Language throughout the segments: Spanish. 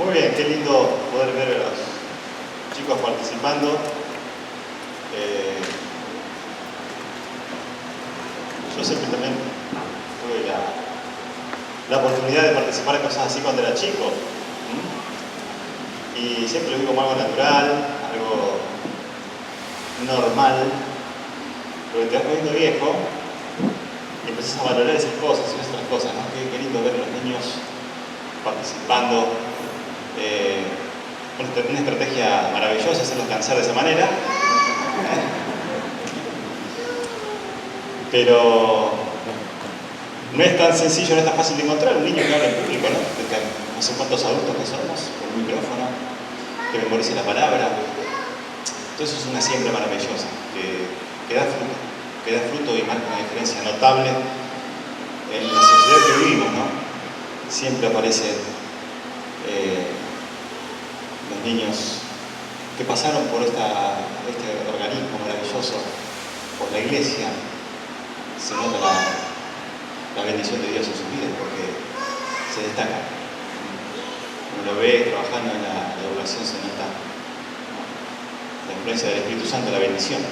Muy bien, qué lindo poder ver a los chicos participando. Yo siempre también tuve la oportunidad de participar en cosas así cuando era chico. Y siempre lo vi como algo natural, algo normal. Pero te vas poniendo viejo y empezás a valorar esas cosas y otras cosas, ¿no? Qué lindo ver a los niños participando. Una estrategia maravillosa hacerlos cansar de esa manera. Pero no es tan sencillo, no es tan fácil de encontrar un niño que habla en público, ¿no? No sé cuántos adultos que somos, con un micrófono, que memorice la palabra. Entonces es una siembra maravillosa, que da fruto y marca una diferencia notable en la sociedad que vivimos, ¿no? Siempre aparecen los niños que pasaron por este organismo maravilloso, por la iglesia. Se nota la bendición de Dios en sus vidas porque se destaca. Uno lo ve trabajando en la educación, se nota la influencia del Espíritu Santo, la bendición, ¿no?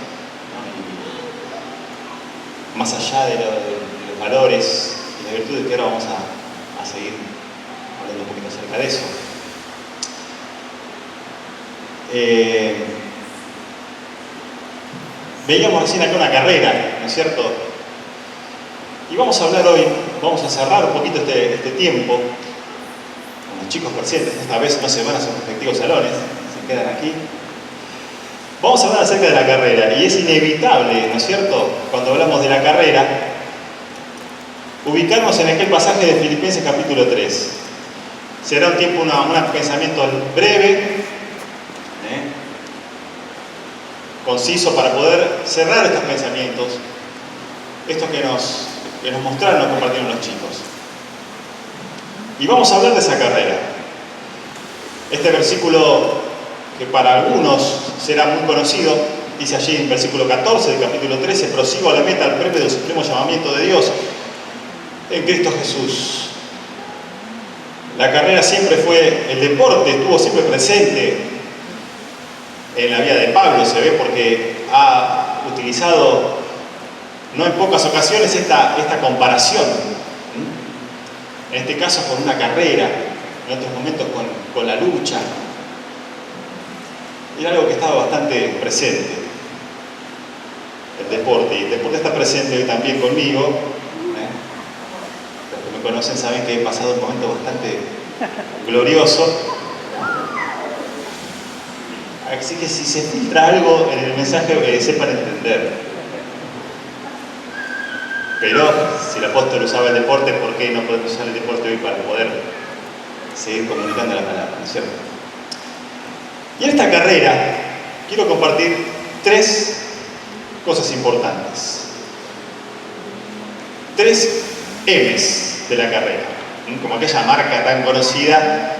Y más allá de los valores y las virtudes que ahora vamos a seguir hablando un poquito acerca de eso. Veíamos recién acá una carrera, ¿no es cierto? Y vamos a hablar hoy, vamos a cerrar un poquito este tiempo con los chicos presentes. Esta vez no se van a sus respectivos salones, se quedan aquí. Vamos a hablar acerca de la carrera, y es inevitable, ¿no es cierto?, cuando hablamos de la carrera, ubicarnos en aquel pasaje de Filipenses capítulo 3. Será un tiempo, un pensamiento breve, conciso, para poder cerrar estos pensamientos, estos que nos mostraron, nos compartieron los chicos. Y vamos a hablar de esa carrera. Este versículo, que para algunos será muy conocido, dice allí en versículo 14 del capítulo 13: prosigo a la meta, al premio del supremo llamamiento de Dios en Cristo Jesús. La carrera siempre fue, el deporte estuvo siempre presente en la vida de Pablo, se ve, porque ha utilizado no en pocas ocasiones esta comparación. En este caso con una carrera, en otros momentos con la lucha. Era algo que estaba bastante presente, el deporte. Y el deporte está presente hoy también conmigo. Los que me conocen saben que he pasado un momento bastante glorioso. Así que si se filtra algo en el mensaje, sepan entender. Pero si el apóstol usaba el deporte, ¿por qué no podemos usar el deporte hoy para poder seguir comunicando la palabra? ¿No es cierto? Y en esta carrera quiero compartir 3 cosas importantes. 3 M's de la carrera, como aquella marca tan conocida,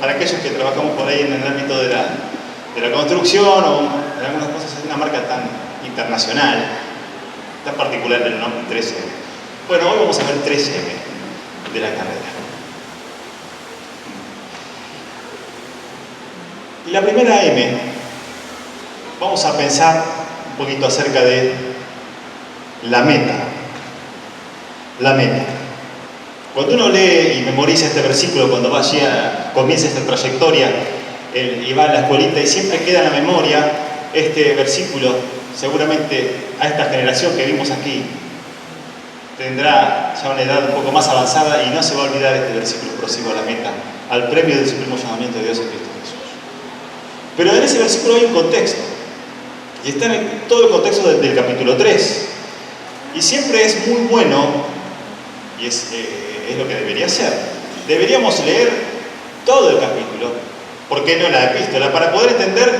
para aquellos que trabajamos por ahí en el ámbito de la construcción o en algunas cosas. Es una marca tan internacional, tan particular el nombre 3M. Bueno, hoy vamos a ver 3M de la carrera. Y la primera M, vamos a pensar un poquito acerca de la meta. La meta. Cuando uno lee y memoriza este versículo, cuando va allí comienza esta trayectoria y va a la escuelita, y siempre queda en la memoria este versículo, seguramente a esta generación que vimos aquí tendrá ya una edad un poco más avanzada y no se va a olvidar este versículo: prosigo a la meta, al premio del supremo llamamiento de Dios en Cristo Jesús. Pero en ese versículo hay un contexto, y está en todo el contexto del capítulo 3. Y siempre es muy bueno, y es lo que debería ser. Deberíamos leer todo el capítulo, ¿por qué no la epístola?, para poder entender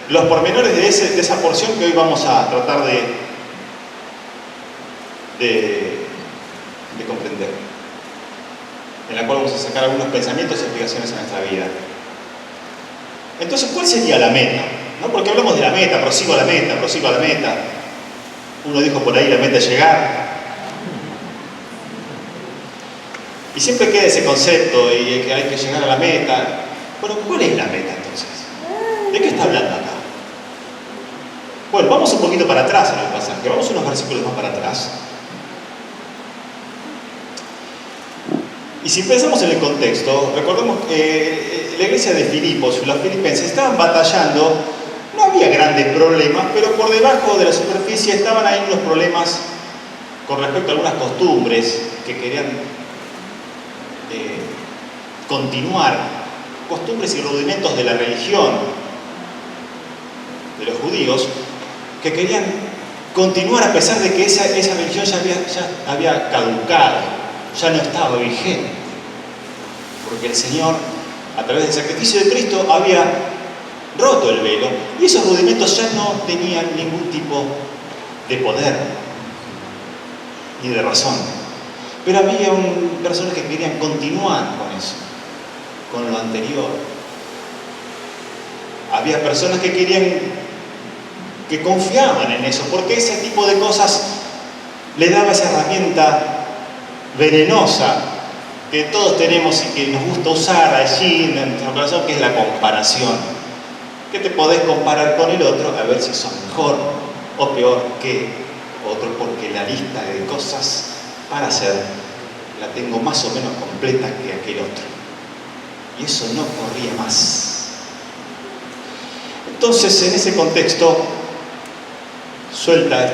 los pormenores de esa porción que hoy vamos a tratar de comprender, en la cual vamos a sacar algunos pensamientos y aplicaciones a nuestra vida. Entonces, ¿cuál sería la meta? ¿No? Porque hablamos de la meta, prosigo a la meta, prosigo a la meta. Uno dijo por ahí, la meta es llegar. Y siempre queda ese concepto, y que hay que llegar a la meta. Bueno, ¿cuál es la meta entonces? ¿De qué está hablando acá? Bueno, vamos un poquito para atrás en el pasaje, vamos unos versículos más para atrás. Y si pensamos en el contexto, recordemos que la iglesia de Filipos, los filipenses, estaban batallando, no había grandes problemas, pero por debajo de la superficie estaban ahí unos problemas con respecto a algunas costumbres que querían continuar, costumbres y rudimentos de la religión de los judíos, que querían continuar a pesar de que esa religión ya había caducado, ya no estaba vigente, porque el Señor, a través del sacrificio de Cristo, había roto el velo, y esos rudimentos ya no tenían ningún tipo de poder ni de razón. Pero había personas que querían continuar con eso, con lo anterior. Había personas que confiaban en eso, porque ese tipo de cosas le daba esa herramienta venenosa que todos tenemos y que nos gusta usar allí en nuestro corazón, que es la comparación. Que te podés comparar con el otro a ver si sos mejor o peor que otro, porque la lista de cosas para hacer la tengo más o menos completa que aquel otro. Y eso no corría más. Entonces, en ese contexto, suelta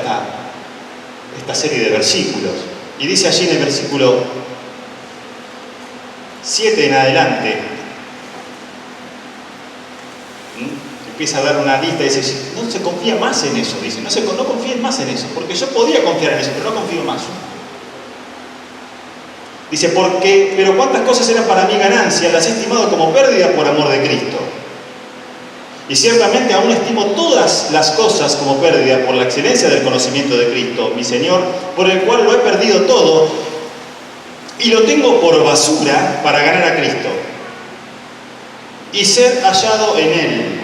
esta serie de versículos. Y dice allí en el versículo 7 en adelante, empieza a dar una lista y dice, no se confía más en eso, dice, no confíen más en eso, porque yo podía confiar en eso, pero no confío más. Dice, pero cuántas cosas eran para mí ganancia, las he estimado como pérdida por amor de Cristo. Y ciertamente aún estimo todas las cosas como pérdida por la excelencia del conocimiento de Cristo, mi Señor, por el cual lo he perdido todo y lo tengo por basura para ganar a Cristo y ser hallado en Él,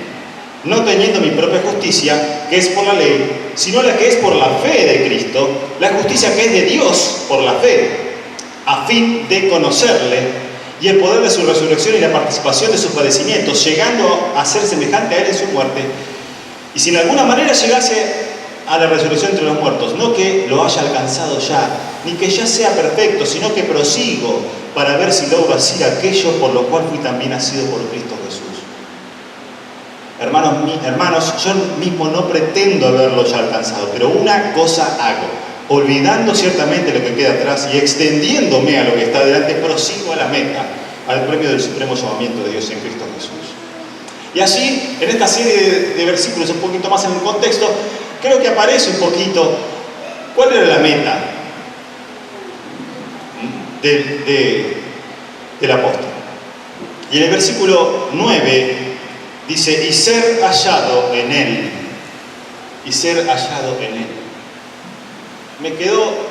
no teniendo mi propia justicia, que es por la ley, sino la que es por la fe de Cristo, la justicia que es de Dios por la fe, a fin de conocerle y el poder de su resurrección y la participación de sus padecimientos, llegando a ser semejante a Él en su muerte, y si en alguna manera llegase a la resurrección entre los muertos, no que lo haya alcanzado ya, ni que ya sea perfecto, sino que prosigo para ver si logro así aquello por lo cual fui también nacido por Cristo Jesús. Hermanos, yo mismo no pretendo haberlo ya alcanzado, pero una cosa hago, olvidando ciertamente lo que queda atrás y extendiéndome a lo que está delante, prosigo a la meta, al premio del supremo llamamiento de Dios en Cristo Jesús. Y así, en esta serie de versículos, un poquito más en el contexto, creo que aparece un poquito cuál era la meta del apóstol. Y en el versículo 9 dice, y ser hallado en Él, y ser hallado en Él.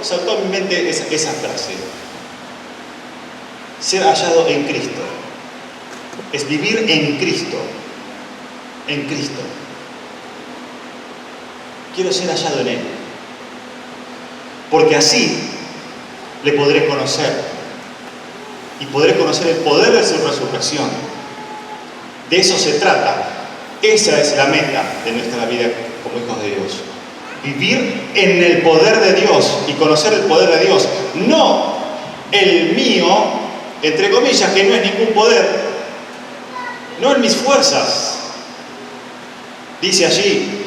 Saltó a mi mente esa frase. Ser hallado en Cristo. Es vivir en Cristo. En Cristo. Quiero ser hallado en Él. Porque así le podré conocer. Y podré conocer el poder de su resurrección. De eso se trata. Esa es la meta de nuestra vida como hijos de Dios. Vivir en el poder de Dios y conocer el poder de Dios. No el mío, entre comillas, que no es ningún poder. No en mis fuerzas. Dice allí,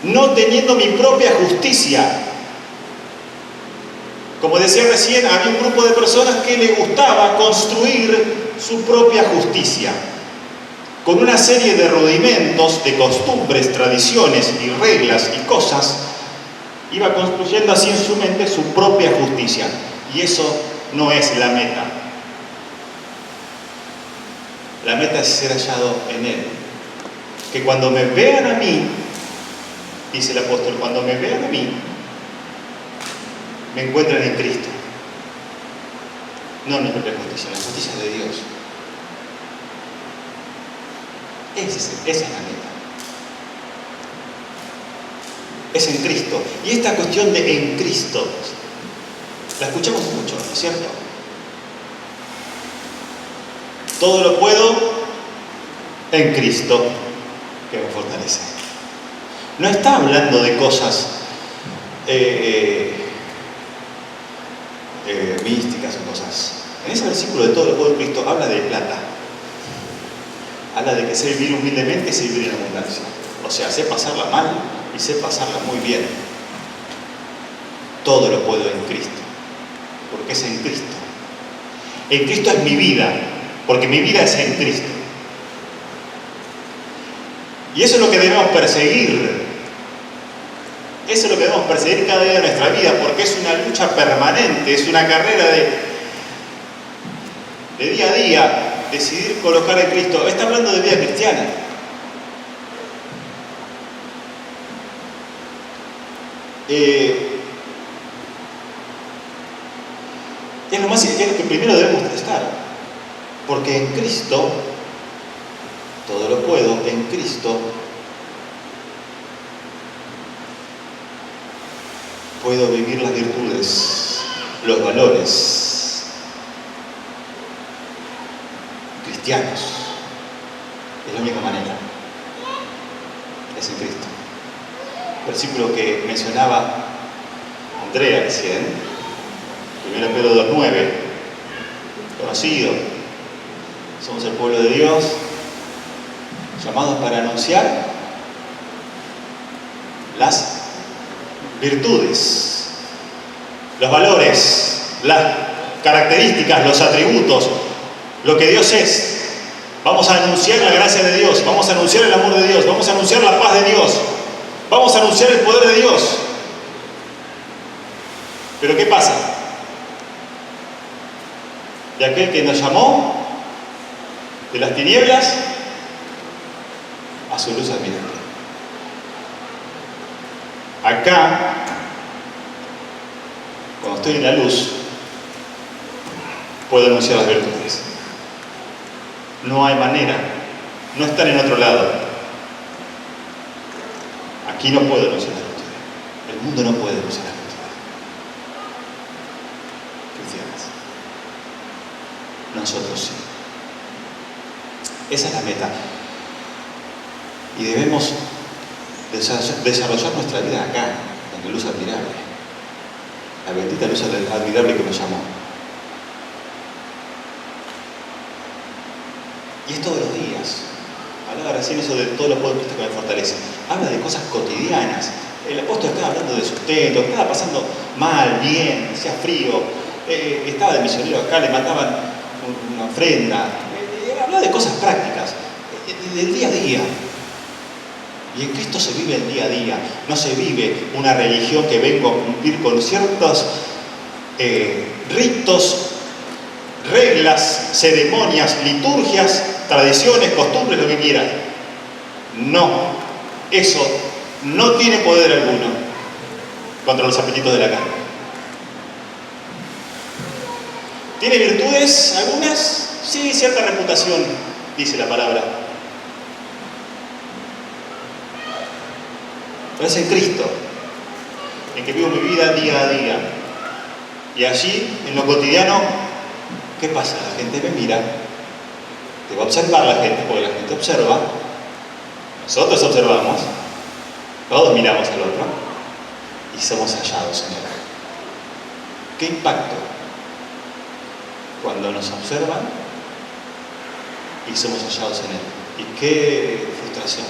no teniendo mi propia justicia. Como decía recién, había un grupo de personas que le gustaba construir su propia justicia. Con una serie de rudimentos, de costumbres, tradiciones y reglas y cosas, iba construyendo así en su mente su propia justicia. Y eso no es la meta. La meta es ser hallado en Él. Que cuando me vean a mí, dice el apóstol, cuando me vean a mí, me encuentran en Cristo. No en mi propia justicia, la justicia de Dios. Esa es la meta. Es en Cristo. Y esta cuestión de en Cristo, la escuchamos mucho, ¿no es cierto? Todo lo puedo en Cristo que me fortalece. No está hablando de cosas místicas o cosas. En ese versículo de todo lo puedo de Cristo habla de plata. Habla de que sé vivir humildemente y sé vivir en abundancia. O sea, sé pasarla mal y sé pasarla muy bien. Todo lo puedo en Cristo. Porque es en Cristo. En Cristo es mi vida. Porque mi vida es en Cristo. Y eso es lo que debemos perseguir. Eso es lo que debemos perseguir cada día de nuestra vida. Porque es una lucha permanente. Es una carrera de día a día. Decidir colocar en Cristo. Está hablando de vida cristiana. Es lo que primero debemos estar. Porque en Cristo, todo lo puedo, en Cristo, puedo vivir las virtudes, los valores cristianos. Es la única manera. Es en Cristo. Versículo que mencionaba Andrea recién. 1 Pedro 2:9, conocido. Somos el pueblo de Dios, llamados para anunciar las virtudes, los valores, las características, los atributos, lo que Dios es. Vamos a anunciar la gracia de Dios, vamos a anunciar el amor de Dios, vamos a anunciar la paz de Dios, vamos a anunciar el poder de Dios. Pero ¿qué pasa? De aquel que nos llamó de las tinieblas a su luz admirable. Acá, cuando estoy en la luz, puedo anunciar las virtudes. No hay manera, no están en otro lado. Aquí no puedo anunciar las virtudes. El mundo no puede anunciar las virtudes cristianas. Nosotros sí. Esa es la meta. Y debemos desarrollar nuestra vida acá, en la luz admirable. La bendita luz admirable que nos llamó. Y es todos los días. Hablaba recién eso de todo lo puedo en Cristo que me fortalece. Habla de cosas cotidianas. El apóstol estaba hablando de sustento, estaba pasando mal, bien, hacía frío, estaba de misionero acá, le mandaban una ofrenda, hablaba de cosas prácticas, del día a día. Y en Cristo se vive el día a día, no se vive una religión que vengo a cumplir con ciertos ritos, reglas, ceremonias, liturgias, tradiciones, costumbres, lo que quieran. No, eso no tiene poder alguno contra los apetitos de la carne. ¿Tiene virtudes algunas? Sí, cierta reputación, dice la palabra. Pero es en Cristo, en que vivo mi vida día a día. Y allí, en lo cotidiano, ¿qué pasa? La gente me mira, te va a observar la gente, porque la gente observa, nosotros observamos, todos miramos al otro y somos hallados en él. ¿Qué impacto? Cuando nos observan y somos hallados en él. Y qué frustración,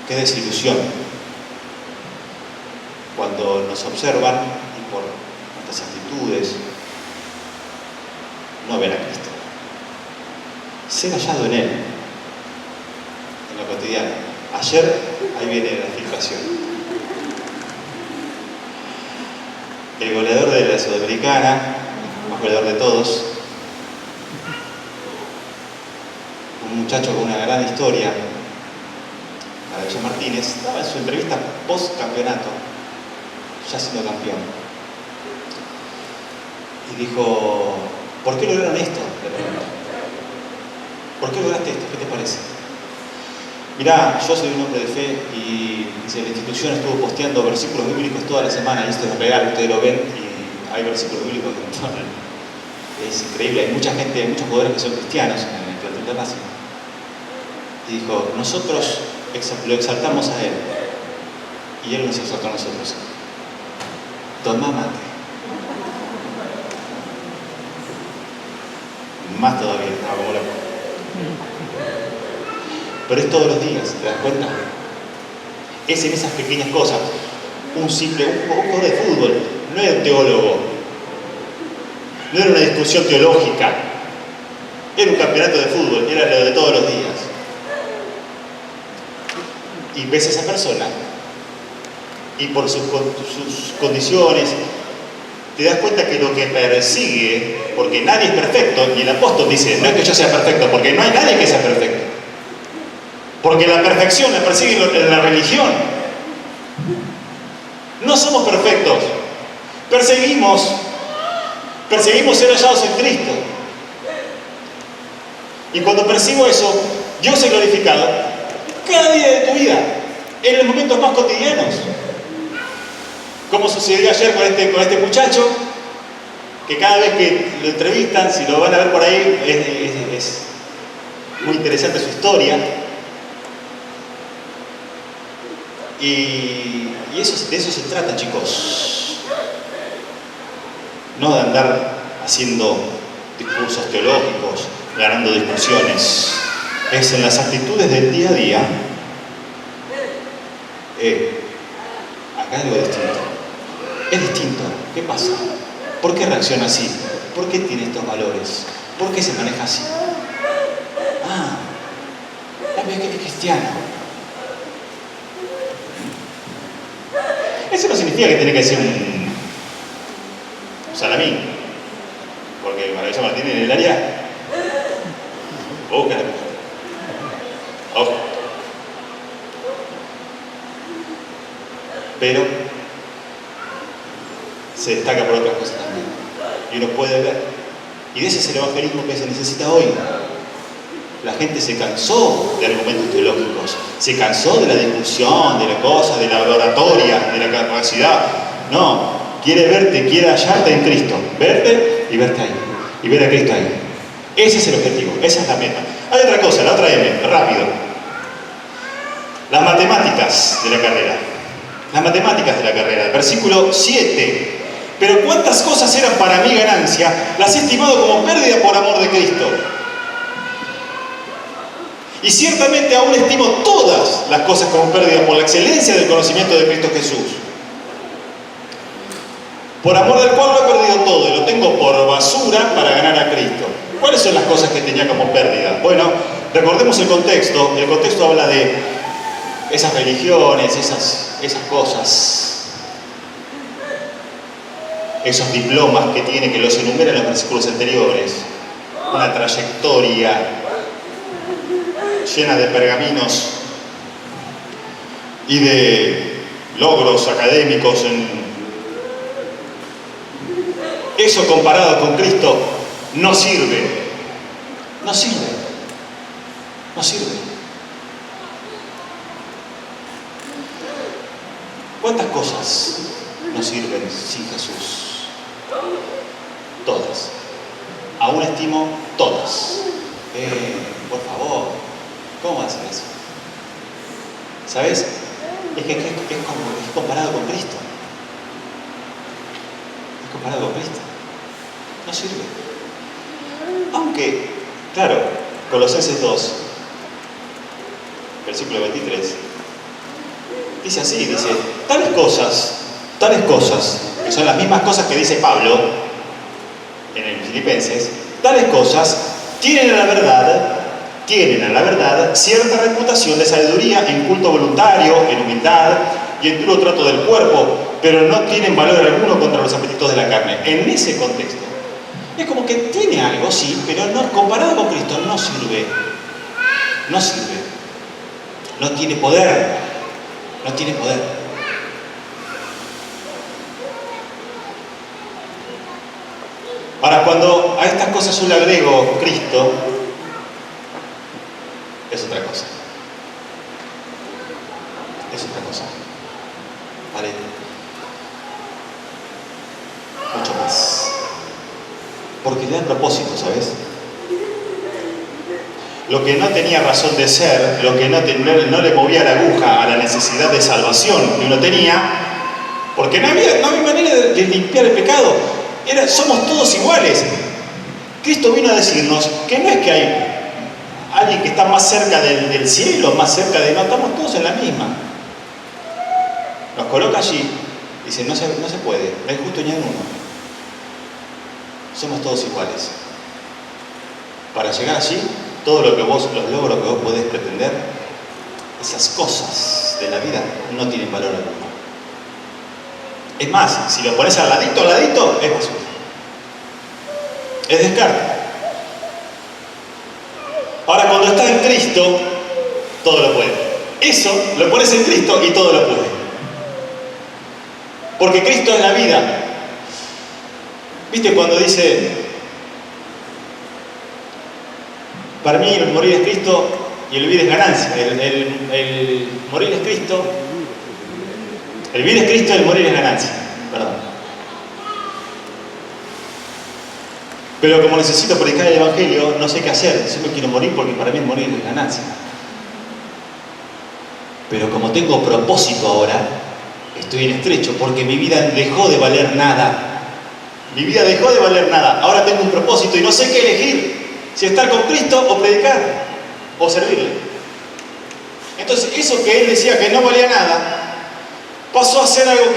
qué desilusión cuando nos observan y por nuestras actitudes no ven a Cristo. Ser hallado en él, en lo cotidiano. Ayer, ahí viene la filtración. El goleador de la Sudamericana, el más goleador de todos, un muchacho con una gran historia, Maravilloso Martínez, estaba en su entrevista post-campeonato, ya siendo campeón. Y dijo, ¿por qué lograron esto? Le preguntó. ¿Por qué lograste esto? ¿Qué te parece? Mirá, yo soy un hombre de fe y dice, la institución estuvo posteando versículos bíblicos toda la semana y esto es real, ustedes lo ven y hay versículos bíblicos que es increíble. Hay mucha gente, hay muchos jugadores que son cristianos en el plantel internacional. Y dijo, nosotros lo exaltamos a Él y Él nos exaltó a nosotros. Tomá mate. Más todavía, estaba como loco. Pero es todos los días, ¿te das cuenta? Es en esas pequeñas cosas. Un juego de fútbol, no era un teólogo, no era una discusión teológica, era un campeonato de fútbol, era lo de todos los días. Y ves a esa persona, y por sus condiciones, te das cuenta que lo que persigue, porque nadie es perfecto, y el apóstol dice, no es que yo sea perfecto, porque no hay nadie que sea perfecto. Porque la perfección la persigue en la religión. No somos perfectos. Perseguimos ser hallados en Cristo. Y cuando persigo eso, Dios es glorificado cada día de tu vida, en los momentos más cotidianos. Como sucedió ayer con este muchacho, que cada vez que lo entrevistan, si lo van a ver por ahí, es muy interesante su historia. Y de eso se trata, chicos. No de andar haciendo discursos teológicos, ganando discusiones. Es en las actitudes del día a día. Acá algo distinto. Es distinto. ¿Qué pasa? ¿Por qué reacciona así? ¿Por qué tiene estos valores? ¿Por qué se maneja así? Es que es cristiano. Eso no significa que tiene que ser un salamín. Porque Maravilloso Martín en el área. Ojo. Pero se destaca por otras cosas también. Y uno puede ver. Y de ese es el evangelismo que se necesita hoy. La gente se cansó de argumentos teológicos, se cansó de la discusión, de la cosa, de la oratoria, de la capacidad. No, quiere verte, quiere hallarte en Cristo. Verte y verte ahí. Y ver a Cristo ahí. Ese es el objetivo, esa es la meta. Hay otra cosa, la otra M, rápido. Las matemáticas de la carrera. Las matemáticas de la carrera. Versículo 7. Pero cuántas cosas eran para mí ganancia, las he estimado como pérdida por amor de Cristo. Y ciertamente aún estimo todas las cosas como pérdida por la excelencia del conocimiento de Cristo Jesús. Por amor del cual lo he perdido todo y lo tengo por basura para ganar a Cristo. ¿Cuáles son las cosas que tenía como pérdida? Bueno, recordemos el contexto. El contexto habla de esas religiones, esas cosas, esos diplomas que tiene, que los enumera en los versículos anteriores. Una trayectoria llena de pergaminos y de logros académicos. Eso comparado con Cristo no sirve. No sirve. No sirve. ¿Cuántas cosas no sirven sin Jesús? Todas. Aún estimo todas. Por favor, ¿cómo hacer eso? ¿Sabes? Es comparado con Cristo. Es comparado con Cristo. No sirve. Aunque, claro, Colosenses 2, versículo 23, dice así, dice, tales cosas, que son las mismas cosas que dice Pablo en el Filipenses, tales cosas tienen a la verdad cierta reputación de sabiduría en culto voluntario, en humildad y en puro trato del cuerpo, pero no tienen valor alguno contra los apetitos de la carne. En ese contexto, es como que tiene algo, sí, pero no, comparado con Cristo no sirve. No sirve. No tiene poder. No tiene poder. Ahora, cuando a estas cosas yo le agrego Cristo, es otra cosa. Es otra cosa. Vale. Mucho más. Porque le da propósito, ¿sabes? lo que no tenía razón de ser, lo que no le movía la aguja a la necesidad de salvación que uno tenía, porque no había manera de limpiar el pecado. Somos todos iguales. Cristo vino a decirnos que no es que hay alguien que está más cerca del cielo, más cerca de... No, estamos todos en la misma. Nos coloca allí, dice, no se puede, no hay justo ni en uno. Somos todos iguales. Para llegar allí, todo lo que los logros que vos podés pretender, esas cosas de la vida no tienen valor alguno. Es más, si lo pones al ladito, es basura. Es descarte. Ahora, cuando estás en Cristo, todo lo puede. Eso lo pones en Cristo y todo lo puede. Porque Cristo es la vida. ¿Viste cuando dice, para mí el morir es Cristo y el vivir es ganancia? El morir es Cristo, el vivir es Cristo y el morir es ganancia. Perdón. Pero como necesito predicar el Evangelio, no sé qué hacer. Yo me quiero morir porque para mí el morir es ganancia. Pero como tengo propósito ahora, estoy en estrecho porque mi vida dejó de valer nada. Mi vida dejó de valer nada. Ahora tengo un propósito y no sé qué elegir. Si estar con Cristo o predicar o servirle. Entonces eso que él decía que no valía nada, pasó a ser algo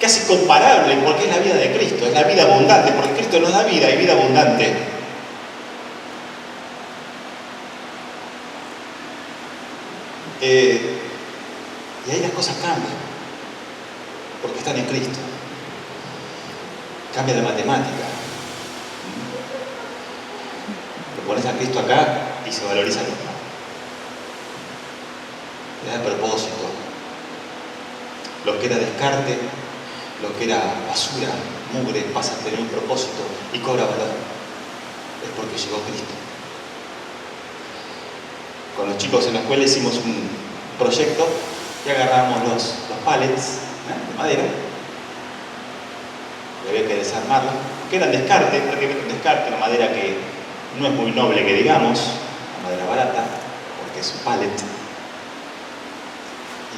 casi comparable, porque es la vida de Cristo, es la vida abundante, porque Cristo nos da vida y vida abundante. Y ahí las cosas cambian, porque están en Cristo. Cambia la matemática. Lo pones a Cristo acá y se valoriza lo demás. Le da propósito. Lo que era descarte, lo que era basura, mugre, pasa a tener un propósito y cobra valor. Es porque llegó Cristo. Con los chicos en la escuela hicimos un proyecto y agarramos los pallets de madera. Y había que desarmarlos, que eran descarte, prácticamente un descarte, una madera que no es muy noble que digamos, una madera barata, porque es un pallet.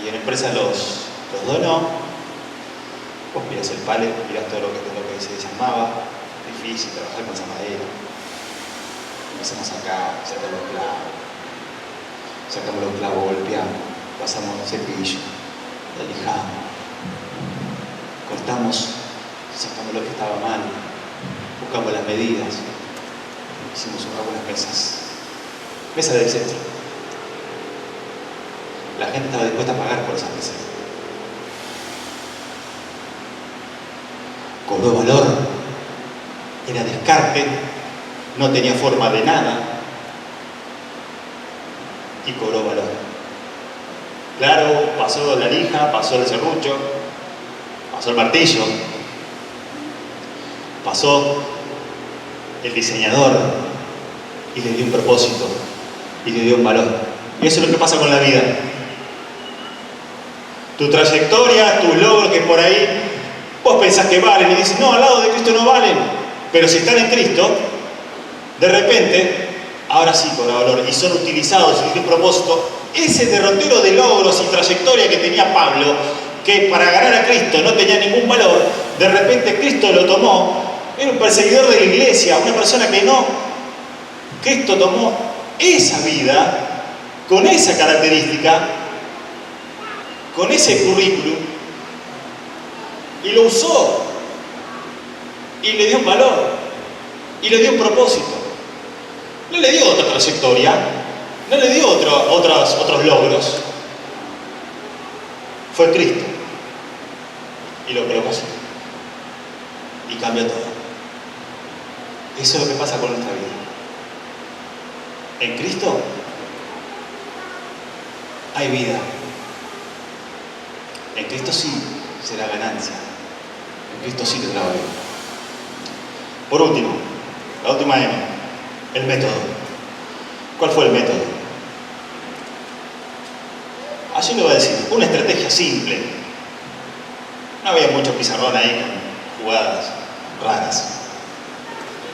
Y la empresa los donó. Vos mirás el pallet, mirás todo lo que se desarmaba, difícil trabajar con esa madera. Empezamos acá, sacamos los clavos, golpeamos, pasamos el cepillo, la lijamos, cortamos, sacamos lo que estaba mal, buscamos las medidas, hicimos unas buenas mesas del centro. La gente estaba dispuesta a pagar por esas mesas. Cobró valor, era descarte, no tenía forma de nada y cobró valor. Claro, pasó la lija, pasó el serrucho, pasó el martillo, pasó el diseñador y le dio un propósito y le dio un valor. Y eso es lo que pasa con la vida. Tu trayectoria, tus logros que por ahí vos pensás que valen y dices, no, al lado de Cristo no valen. Pero si están en Cristo, de repente, ahora sí cobra valor y son utilizados y tienen propósito. Ese derrotero de logros y trayectoria que tenía Pablo, que para ganar a Cristo no tenía ningún valor, de repente Cristo lo tomó. Era un perseguidor de la iglesia, una persona que no. Cristo tomó esa vida, con esa característica, con ese currículum, y lo usó, y le dio un valor, y le dio un propósito. No le dio otra trayectoria, no le dio otros logros. Fue Cristo, y lo colocó así, y cambió todo. Eso es lo que pasa con nuestra vida. En Cristo hay vida. En Cristo sí será ganancia. En Cristo sí tendrá valor. Por último, la última M, el método. ¿Cuál fue el método? Allí le voy a decir, una estrategia simple. No había mucho pizarrón ahí con jugadas raras.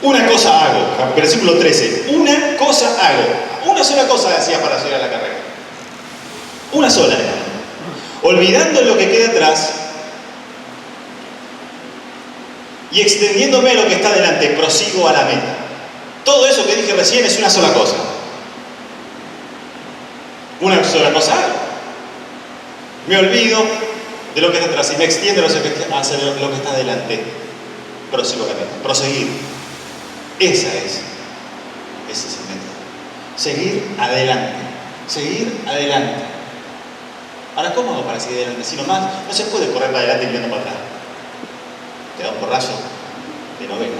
Una cosa hago, versículo 13, una cosa hago. Una sola cosa hacía para llegar a la carrera. Una sola era. Olvidando lo que queda atrás y extendiéndome a lo que está delante, prosigo a la meta. Todo eso que dije recién es una sola cosa. Una sola cosa hago. Me olvido de lo que está atrás y me extiendo hacia lo que está adelante. Prosigo a la meta. Proseguir. Ese es el método. Seguir adelante. Seguir adelante. Ahora, ¿cómo hago para seguir adelante? Si nomás no se puede correr para adelante mirando para atrás. Te da un porrazo de novela.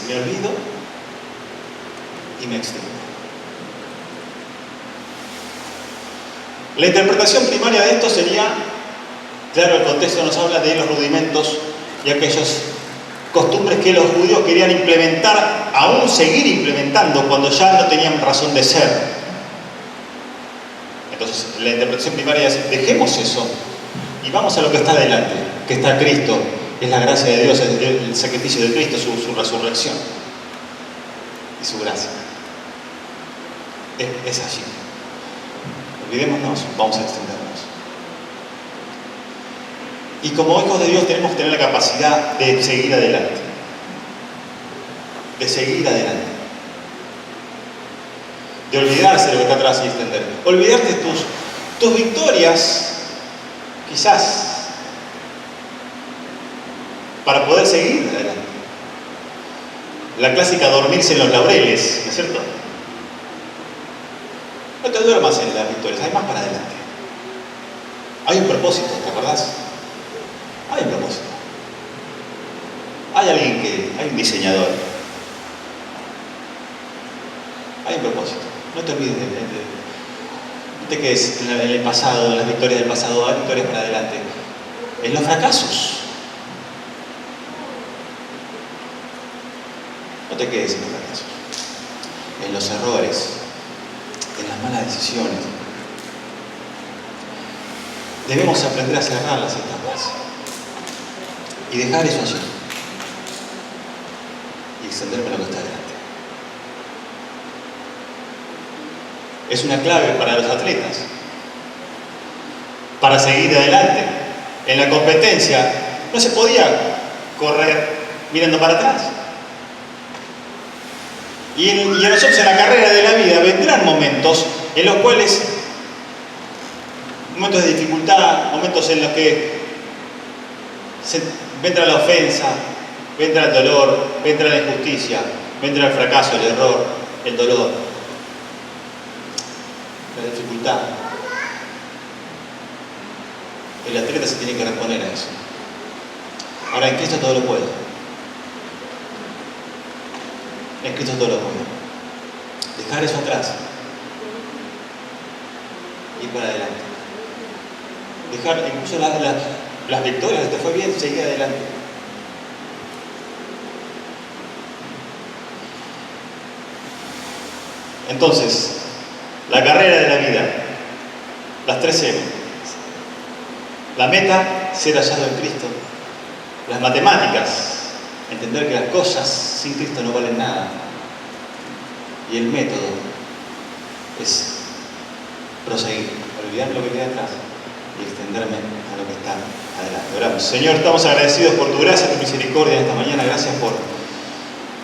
Me olvido y me extiendo. La interpretación primaria de esto sería, claro, el contexto nos habla de los rudimentos y aquellas costumbres que los judíos querían implementar, aún seguir implementando cuando ya no tenían razón de ser. Entonces, la interpretación primaria es, dejemos eso y vamos a lo que está delante, que está Cristo, es la gracia de Dios, el sacrificio de Cristo, su resurrección y su gracia. Es allí. Olvidémonos, vamos a extendernos. Y como hijos de Dios tenemos que tener la capacidad de seguir adelante. De seguir adelante. De olvidarse de lo que está atrás y extender. Olvidarte tus victorias, quizás, para poder seguir adelante. La clásica dormirse en los laureles, ¿no es cierto? No te duermas en las victorias, hay más para adelante. Hay un propósito, ¿te acordás? Hay un propósito. Hay un diseñador. Hay un propósito. No te olvides no te quedes en el pasado, en las victorias del pasado, hay victorias para adelante. En los fracasos. No te quedes en los fracasos. En los errores. En las malas decisiones. Debemos aprender a cerrar las etapas y dejar eso allí y extenderme a lo que está delante. Es una clave para los atletas para seguir adelante. En la competencia no se podía correr mirando para atrás. Y a nosotros en la carrera de la vida vendrán momentos en los cuales, momentos de dificultad, momentos en los que vendrá la ofensa, vendrá el dolor, vendrá la injusticia, vendrá el fracaso, el error, el dolor, la dificultad. El atleta se tiene que reponer a eso. Ahora, en Cristo todo lo puedo. En Cristo todo lo puedo. Dejar eso atrás. Ir para adelante. Dejar incluso las victorias, te fue bien, seguir adelante. Entonces, la carrera de la vida, las 3 M. La meta, ser hallado en Cristo. Las matemáticas, entender que las cosas sin Cristo no valen nada. Y el método es proseguir, olvidar lo que queda atrás y extenderme a lo que está adelante. Oramos. Señor, estamos agradecidos por tu gracia, tu misericordia esta mañana. Gracias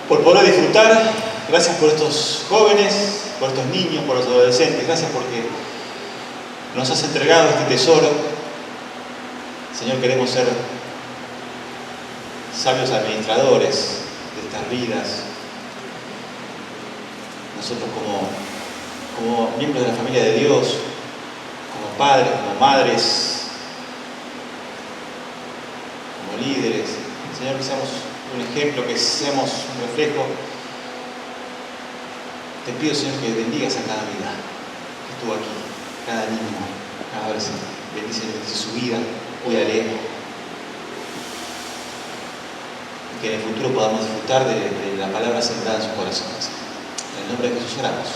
por poder disfrutar. Gracias por estos jóvenes, por estos niños, por los adolescentes. Gracias porque nos has entregado este tesoro. Señor, queremos ser sabios administradores de estas vidas. Nosotros como miembros de la familia de Dios, como padres, como madres, como líderes. Señor, que seamos un ejemplo, que seamos un reflejo. Te pido, Señor, que bendigas a cada vida que estuvo aquí, cada niño, cada adolescente. Bendice su vida, cuídale. Y que en el futuro podamos disfrutar de la palabra sembrada en sus corazones. En el nombre de Jesús oramos.